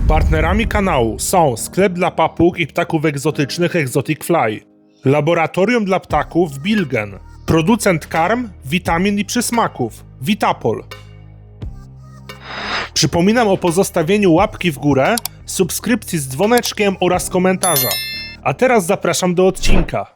Partnerami kanału są sklep dla papug i ptaków egzotycznych Exotic Fly, laboratorium dla ptaków Bilgen, producent karm, witamin i przysmaków Vitapol. Przypominam o pozostawieniu łapki w górę, subskrypcji z dzwoneczkiem oraz komentarza. A teraz zapraszam do odcinka.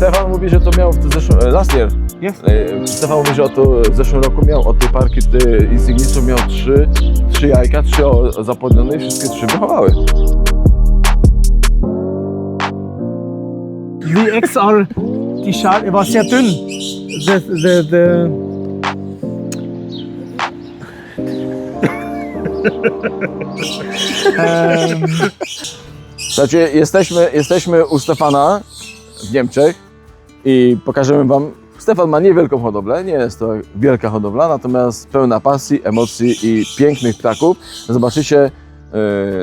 Stefan mówi, że to miał w zeszłym... last year. Yes. Stefan mówi, że to w zeszłym roku miał od tej parki Insignisu miał trzy jajka, 3 zapłodnione i wszystkie 3 wychowały. Die XR, die Schale war sehr dünn. Słuchajcie, jesteśmy u Stefana w Niemczech i pokażemy wam. Stefan ma niewielką hodowlę, nie jest to wielka hodowla, natomiast pełna pasji, emocji i pięknych ptaków. Zobaczycie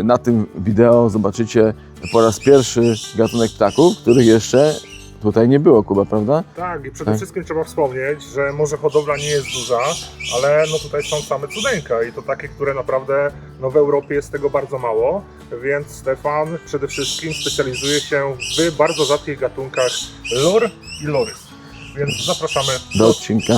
na tym wideo, zobaczycie po raz pierwszy gatunek ptaków, których jeszcze tutaj nie było, Kuba, prawda? Tak, i przede wszystkim trzeba wspomnieć, że może hodowla nie jest duża, ale no tutaj są same cudeńka i to takie, które naprawdę no w Europie jest tego bardzo mało, więc Stefan przede wszystkim specjalizuje się w bardzo rzadkich gatunkach lor i lorys. Więc zapraszamy Do odcinka.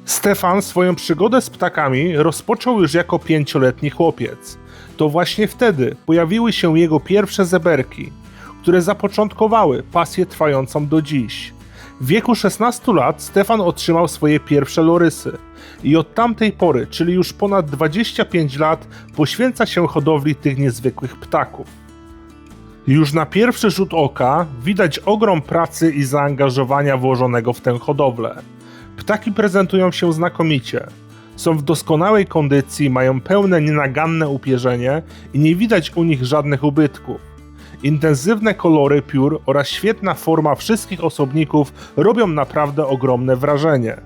Stefan swoją przygodę z ptakami rozpoczął już jako 5-letni chłopiec. To właśnie wtedy pojawiły się jego pierwsze zeberki, które zapoczątkowały pasję trwającą do dziś. W wieku 16 lat Stefan otrzymał swoje pierwsze lorysy i od tamtej pory, czyli już ponad 25 lat, poświęca się hodowli tych niezwykłych ptaków. Już na pierwszy rzut oka widać ogrom pracy i zaangażowania włożonego w tę hodowlę. Ptaki prezentują się znakomicie. Są w doskonałej kondycji, mają pełne nienaganne upierzenie i nie widać u nich żadnych ubytków. Intensywne kolory piór oraz świetna forma wszystkich osobników robią naprawdę ogromne wrażenie.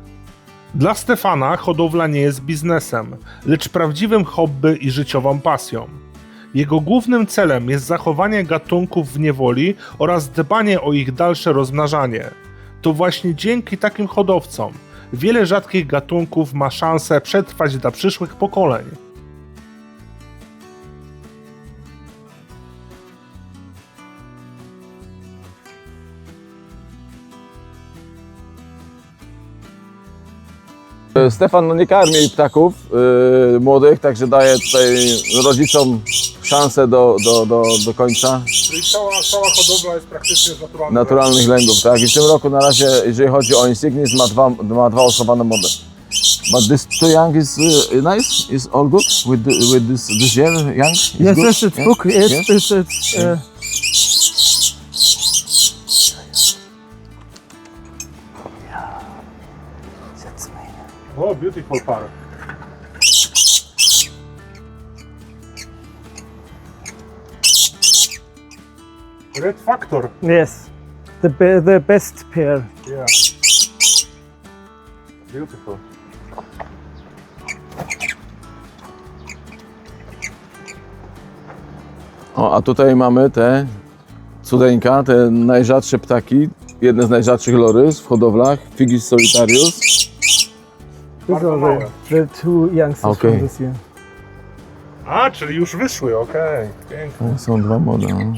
Dla Stefana hodowla nie jest biznesem, lecz prawdziwym hobby i życiową pasją. Jego głównym celem jest zachowanie gatunków w niewoli oraz dbanie o ich dalsze rozmnażanie. To właśnie dzięki takim hodowcom wiele rzadkich gatunków ma szansę przetrwać dla przyszłych pokoleń. Stefan no nie karmi ptaków młodych, także daje tutaj rodzicom szansę do końca. Czyli cała hodowla jest praktycznie z Naturalnych lęgów, tak? I w tym roku na razie, jeżeli chodzi o Insignis, ma dwa osowane mody. But this too young is nice, is all good with this year young? Is Yes, good? yes, it's Yeah? book. Yes? It's Oh, beautiful park. Red Factor. Yes. The best pair. Yeah. Beautiful. O, a tutaj mamy te cudeńka, te najrzadsze ptaki, jedne z najrzadszych lorys w hodowlach, Figis solitarius. These are the two youngsters Okay. from this year. A, czyli już wyszły, okej. Pięknie. Są dwa młode. No.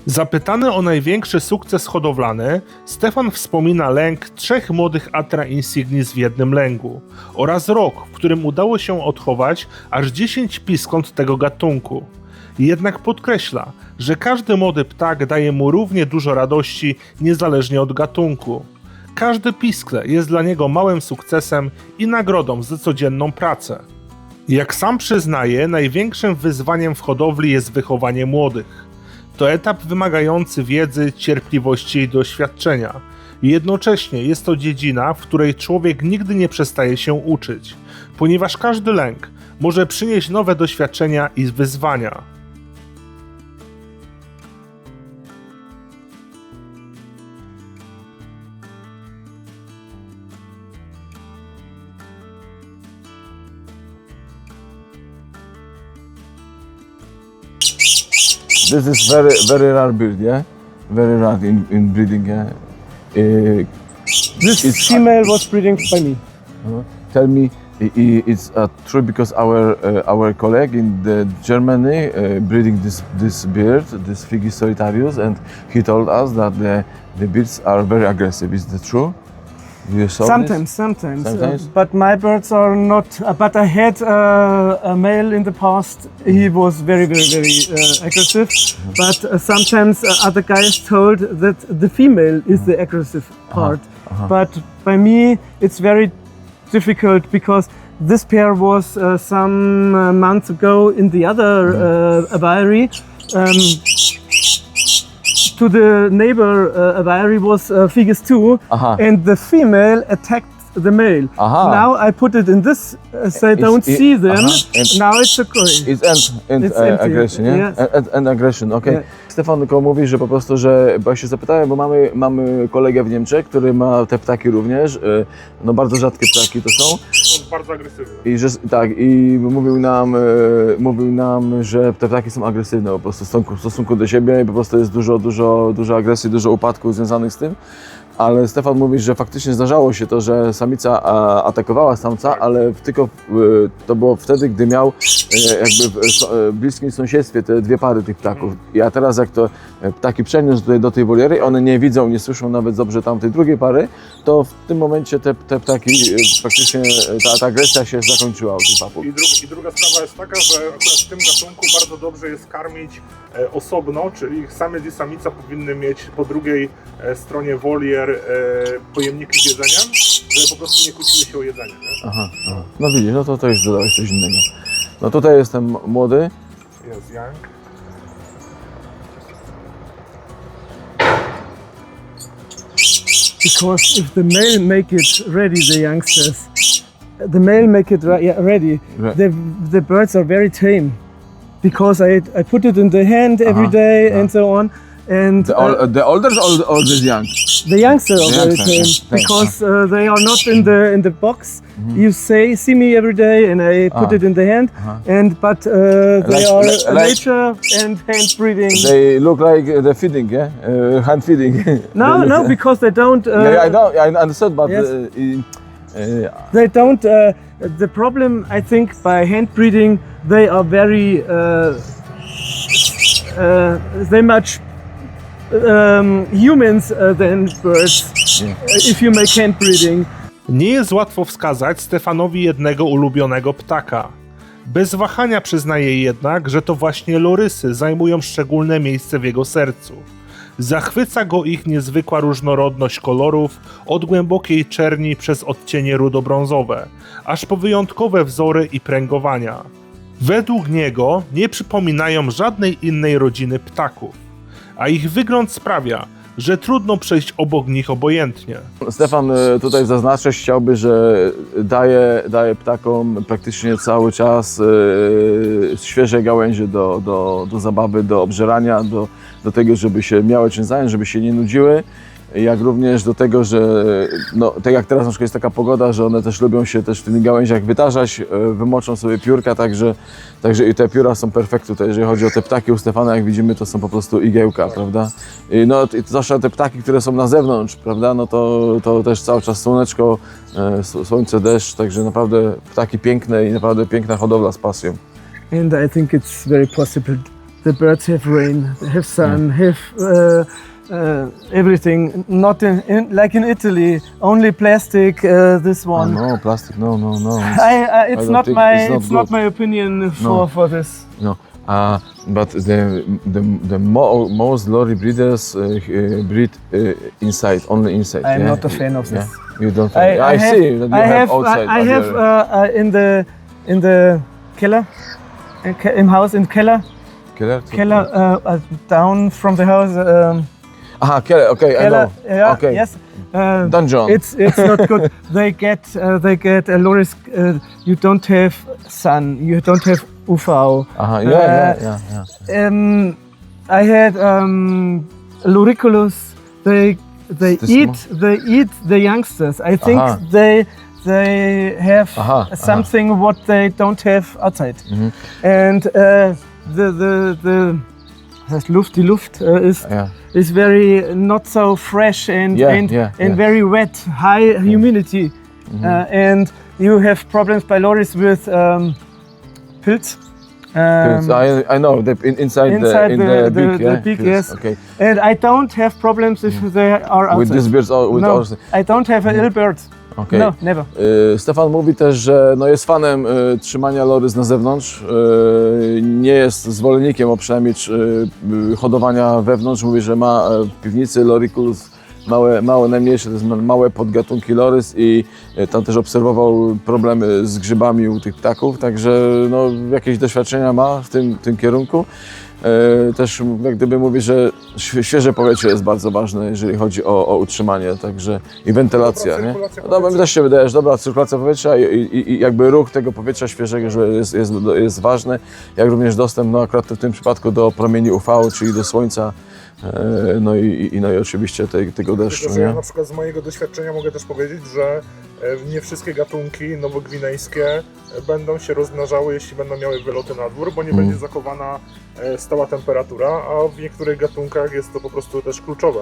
Zapytany o największy sukces hodowlany, Stefan wspomina lęk 3 młodych Atra insignis w jednym lęgu oraz rok, w którym udało się odchować aż 10 piskąt tego gatunku. Jednak podkreśla, że każdy młody ptak daje mu równie dużo radości niezależnie od gatunku. Każdy piskle jest dla niego małym sukcesem i nagrodą za codzienną pracę. Jak sam przyznaje, największym wyzwaniem w hodowli jest wychowanie młodych. To etap wymagający wiedzy, cierpliwości i doświadczenia. Jednocześnie jest to dziedzina, w której człowiek nigdy nie przestaje się uczyć, ponieważ każdy lęk może przynieść nowe doświadczenia i wyzwania. This is very rare bird, yeah? Very rare in breeding, yeah? This It's- female was breeding by me. Tell me, it's true because our colleague in Germany breeding this bird, this Figis solitarius, and he told us that the birds are very aggressive. Is that true? You saw Sometimes. Sometimes? But my birds are not. But I had a male in the past. He was very aggressive. But sometimes other guys told that the female is the aggressive part. But by me, it's very difficult because this pair was some months ago in the other aviary. To the neighbor aviary was Figis 2, and the female attacked the male. Now I put it in this, so I don't see them. And Now it's okay. It's end It's empty, aggression, yeah? yes. And aggression, okay. Yeah. Stefan tylko mówi, że po prostu, że, bo ja się zapytałem, bo mamy kolegę w Niemczech, który ma te ptaki również, no bardzo rzadkie ptaki to są. Są bardzo agresywne. I że tak, i mówił nam, że te ptaki są agresywne po prostu w stosunku do siebie i po prostu jest dużo agresji, dużo upadków związanych z tym. Ale Stefan mówi, że faktycznie zdarzało się to, że samica atakowała samca, ale tylko to było wtedy, gdy miał jakby w bliskim sąsiedztwie te dwie pary tych ptaków. A teraz jak to ptaki przeniósł tutaj do tej woliery, one nie widzą, nie słyszą nawet dobrze tamtej drugiej pary, to w tym momencie te ptaki faktycznie ta agresja się zakończyła u tych papug. I druga sprawa jest taka, że akurat w tym gatunku bardzo dobrze jest karmić osobno, czyli samiec i samica powinny mieć po drugiej stronie wolier pojemniki z jedzeniem, żeby po prostu nie kłóciły się o jedzenie. Nie? Aha. No widzisz, no to już dodałeś coś innego. No tutaj jestem młody. Jest young. Because if the male make it ready, the youngsters, the male make it ready. Right. The birds are very tame, because I put it in the hand every day and so on. And The older or the young? the youngsters are very youngsters, tame yeah. because they are not in the box. You see me every day, and I put it in the hand. But they are nature and hand breeding. They look like the feeding, yeah? Hand feeding. No, because they don't. Yeah, I know, I understood, but Yes. They They don't. The problem, I think, by hand breeding, they are very. They much humans than birds. If you make hand breeding. Nie jest łatwo wskazać Stefanowi jednego ulubionego ptaka. Bez wahania przyznaje jednak, że to właśnie lorysy zajmują szczególne miejsce w jego sercu. Zachwyca go ich niezwykła różnorodność kolorów, od głębokiej czerni przez odcienie rudo-brązowe, aż po wyjątkowe wzory i pręgowania. Według niego nie przypominają żadnej innej rodziny ptaków, a ich wygląd sprawia, że trudno przejść obok nich obojętnie. Stefan tutaj zaznaczyć chciałby, że daje ptakom praktycznie cały czas świeże gałęzie do zabawy, do obżerania, do tego, żeby się miały czym zająć, żeby się nie nudziły. Jak również do tego, że no, tak jak teraz na przykład jest taka pogoda, że one też lubią się też w tymi gałęziach wytarzać, wymoczą sobie piórka, także i te pióra są perfekt tutaj. Jeżeli chodzi o te ptaki u Stefana, jak widzimy, to są po prostu igiełka, prawda? I no, zwłaszcza te ptaki, które są na zewnątrz, prawda? No to też cały czas słoneczko, słońce, deszcz, także naprawdę ptaki piękne i naprawdę piękna hodowla z pasją. And I think it's very possible. The birds have rain, they have sun, have everything. Not like in Italy, only plastic. This one. No, plastic, no. It's not think my. it's not It's not good. my opinion for this. No, but the most lorry breeders breed inside, only inside. I'm yeah? not a fan of this. Yeah? You don't. I see that you have outside. I have in the Keller, im Haus in Keller. Keller down from the house. Aha, Keller. Okay, I Keller, know. yeah, Okay. yes. Dungeon. It's not good. They get a loris. You don't have sun. You don't have UV. Aha, yeah. I had loriculus. They eat the youngsters. I think Aha. they have Aha, something what they don't have outside. And the Luft is very not so fresh and very wet, high humidity, and you have problems by loris with pills. I know inside the beak, yes. Okay. And I don't have problems if they are outside. With these birds, I don't have an ill bird. Okay. No, never. Stefan mówi też, że no jest fanem trzymania lorys na zewnątrz, nie jest zwolennikiem, a przynajmniej hodowania wewnątrz. Mówi, że ma w piwnicy loriculus małe, najmniejsze, to jest małe podgatunki lorys i tam też obserwował problemy z grzybami u tych ptaków, także no, jakieś doświadczenia ma w tym kierunku. Też jak gdyby mówi, że świeże powietrze jest bardzo ważne, jeżeli chodzi o utrzymanie, także i wentylacja, nie? No, mi też się wydaje, że dobra cyrkulacja powietrza i jakby ruch tego powietrza świeżego, że jest ważny, jak również dostęp, no akurat w tym przypadku do promieni UV, czyli do słońca, no i oczywiście tego deszczu, Tylko, że nie? ja na przykład z mojego doświadczenia mogę też powiedzieć, że nie wszystkie gatunki nowogwinejskie będą się rozmnażały, jeśli będą miały wyloty na dwór, bo nie będzie zachowana stała temperatura, a w niektórych gatunkach jest to po prostu też kluczowe.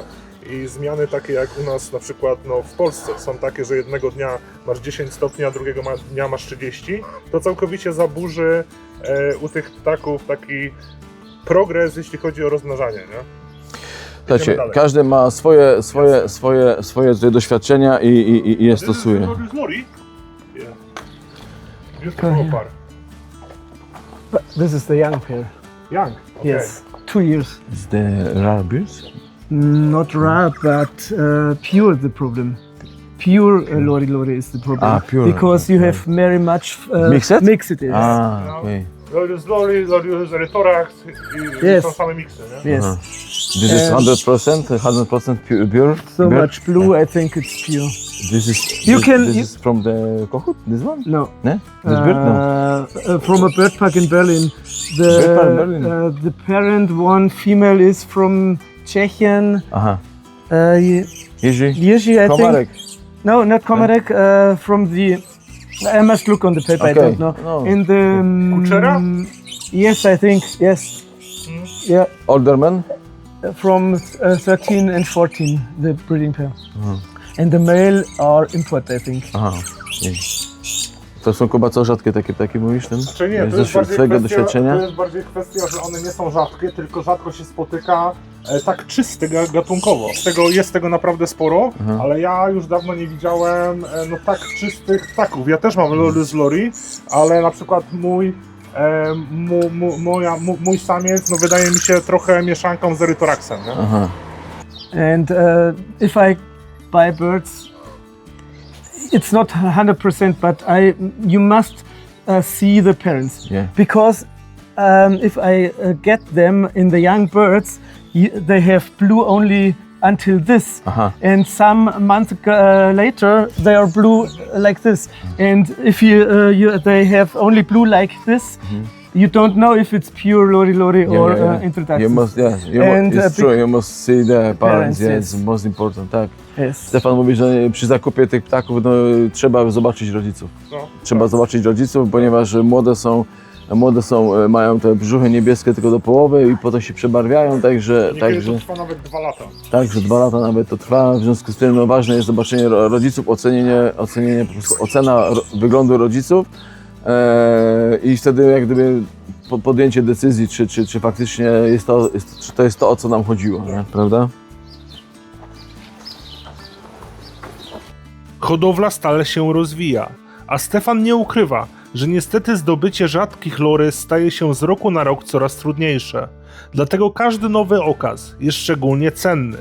I zmiany takie jak u nas na przykład w Polsce są takie, że jednego dnia masz 10 stopni, a drugiego dnia masz 30, to całkowicie zaburzy u tych ptaków taki progres, jeśli chodzi o rozmnażanie, nie? Słuchajcie, każdy ma swoje doświadczenia i je stosuje. This is the young pair. Young, okay. Yes, 2 years. Is the rare birds? Not rare, but pure the problem. Pure lori is the problem. Pure. Because you have very much Mixed? Mixed, yes. Okay. Lorius Retorax i Yes. są same miksy, nie? Yes. This is 100% pure? So bird? much blue, I think it's pure. This is You can- This is from the Kohut. This one? No. Ne? This bird? No. From a bird park in Berlin. Bird park in Berlin. The parent one female is from Czechia. Aha. Jerzy, I Komarek. think. No, not Komarek. From the. I must look on the paper. I Okay. don't know. No. In the. Kuchera? Yes, I think. Yes. Yeah. Older man? From 13 and 14, the breeding pair. And the male are import, I think. Aha. Nie. To są Kuba co rzadkie takie ptaki mówisz? Czy nie, to jest, bardziej twojego kwestia, doświadczenia? to jest bardziej kwestia, że one nie są rzadkie, tylko rzadko się spotyka tak czysty gatunkowo. Jest tego naprawdę sporo, ale ja już dawno nie widziałem tak czystych ptaków. Ja też mam Lorius lori, ale na przykład mój samiec wydaje mi się trochę mieszanką z Erytoraxem. Nie? Aha. And if I buy birds, it's not 100%, but you must see the parents. Yeah. Because if I get them in the young birds, they have blue only until this, Aha. and some months later they are blue like this. And if they have only blue like this, you don't know if it's pure Lori Lori or introduction. You must, And, it's true, you must see the parents, yes. it's most important, tak. Yes. Stefan mówi, że przy zakupie tych ptaków trzeba zobaczyć rodziców. Trzeba zobaczyć rodziców, ponieważ mają te brzuchy niebieskie tylko do połowy i potem się przebarwiają, także to trwa nawet 2 lata. także 2 lata nawet to trwa. W związku z tym ważne jest zobaczenie rodziców, ocenienie po prostu ocena wyglądu rodziców i wtedy jak gdyby podjęcie decyzji, czy faktycznie to jest to, o co nam chodziło, nie? Prawda? Hodowla stale się rozwija, a Stefan nie ukrywa, że niestety zdobycie rzadkich lory staje się z roku na rok coraz trudniejsze. Dlatego każdy nowy okaz jest szczególnie cenny.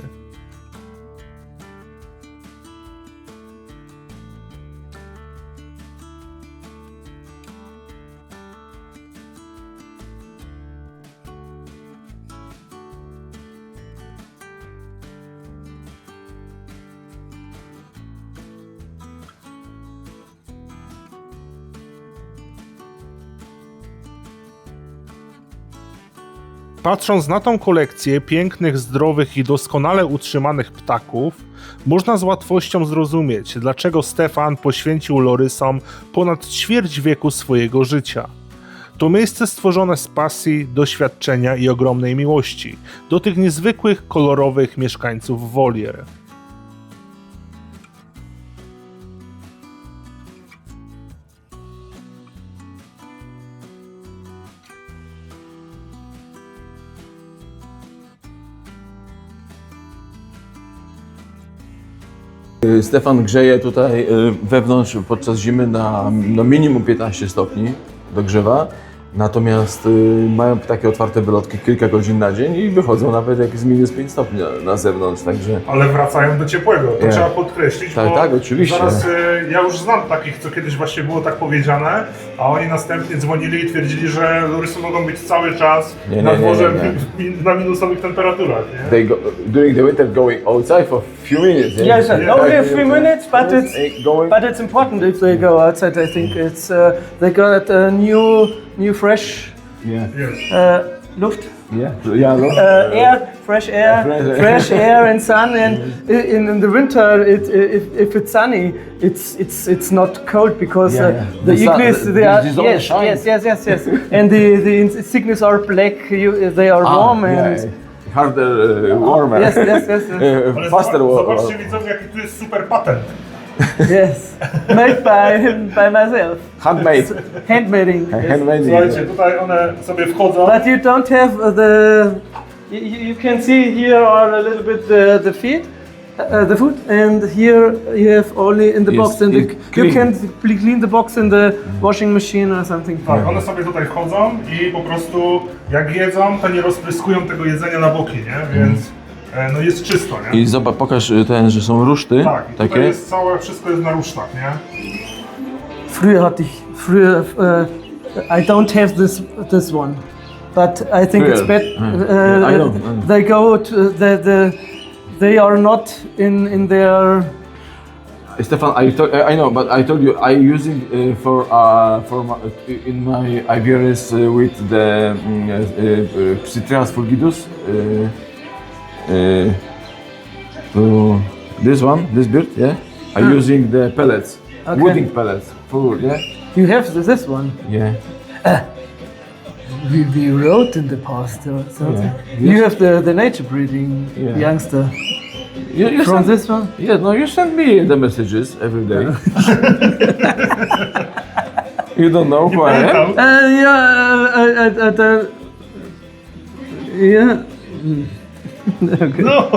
Patrząc na tą kolekcję pięknych, zdrowych i doskonale utrzymanych ptaków, można z łatwością zrozumieć, dlaczego Stefan poświęcił lorysom ponad ćwierć wieku swojego życia. To miejsce stworzone z pasji, doświadczenia i ogromnej miłości do tych niezwykłych, kolorowych mieszkańców wolier. Stefan grzeje tutaj wewnątrz podczas zimy na minimum 15 stopni dogrzewa. Natomiast mają takie otwarte wylotki kilka godzin na dzień i wychodzą nawet jak jest minus 5 stopni na zewnątrz, także... Ale wracają do ciepłego, to trzeba podkreślić, tak, bo tak, oczywiście. zaraz ja już znam takich, co kiedyś właśnie było tak powiedziane, a oni następnie dzwonili i twierdzili, że lorysy mogą być cały czas na dworze na minusowych temperaturach, nie? During the winter going outside for few minutes. Yes, only a few minutes, but it's important if they go outside. I think it's they got a new fresh Luft. Air, fresh air and sun. And in the winter, if it's sunny, it's not cold because the ignis they are yes. And the cygnus are black. They are warm and. Harder, warmer. Yes. Faster. Zobaczcie widzowie, jaki tu jest super patent. Yes, made by myself. Handmade. Handmaking. Yes. Słuchajcie, tutaj one sobie wchodzą. But you don't have you can see here are a little bit the feet, the foot, and here you have only in the box, and you can clean the box in the washing machine or something. Tak, one sobie tutaj wchodzą i po prostu jak jedzą, to nie rozpryskują tego jedzenia na boki, nie? Więc no jest czysto, nie? I zobacz, pokaż że są ruszty. Tak, i tutaj jest całe, wszystko jest na rusztach, nie? Früher I don't have this one, but I think it's better. I know. They go to they are not in their. Stefan, I know, but I told you I using in my Iberis with the Psitrias fulgidus. This one, this bird, yeah. I'm using the pellets, wooding pellets for wood, yeah. You have this one. Yeah. We wrote in the past or something. Yeah. You have the nature breeding youngster. You From send, this one? Yeah, no, you send me the messages every day. You don't know who I am? Yeah. Okay. No!